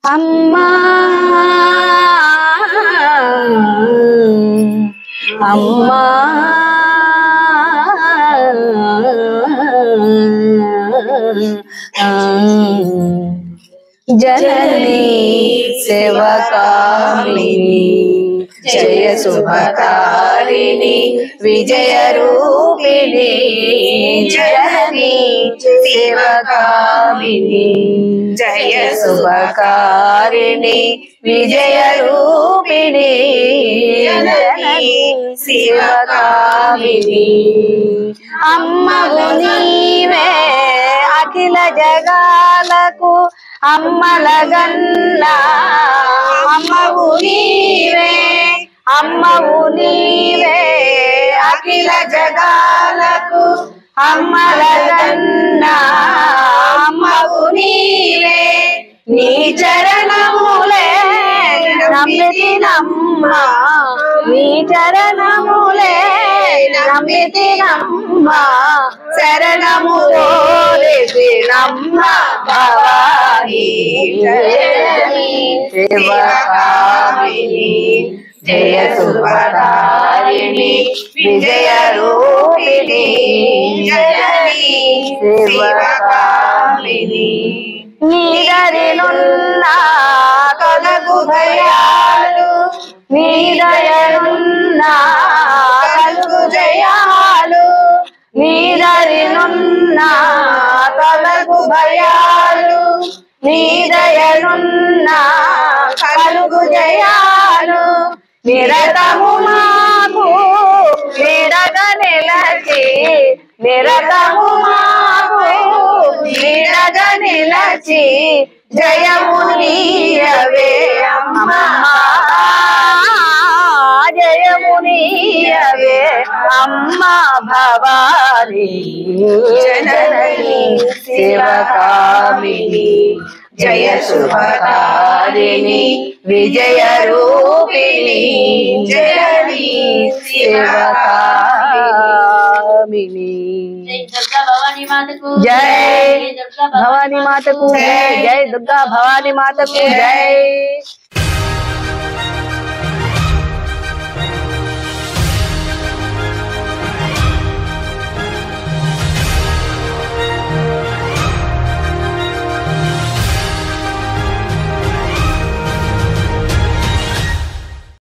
అమ్మా అమ్మా जननी सेवकामिनी जय शुभकारिणी विजय रूपिणी जननी सेवकामिनी जय शुभकारिणी विजय रूपिणी जननी सेवकामिनी अम्मवु नीवे अखिल जगाలకు అమ్మలగన్నా అమ్మవు నీవే అమ్మవు నీవే అఖిల జగాలకు అమ్మలగన్నా అమ్మవు నీవే నీ చరణములే నమ్మితినమ్మ నీ చరణములే నమ్మితినమ్మ శరణము కోరితినమ్మ భవాని सेवकामिनी जय शुभकारिणी विजय रूपिणी जननी सेवकामिनी నీదరినున్న కలుగు భయాలు నీదయనున్న కలుగు జయాలు నీదరినున్న కలుగు భయాలు నీదయనున్న కలుగు జయాలు నిరతము మాకు నీడగా నిలచి నిరతము మాకు నీడగా నిలచి జయము నీయవే అమ్మా జయము నీయవే అమ్మా భవాని జనని సేవకామిని जय शुभकारिणी विजय रूपिणी जननी सेवकामिनी दुर्गा भवानी माता को जय भवानी माता को जय दुर्गा भवानी माता को जय।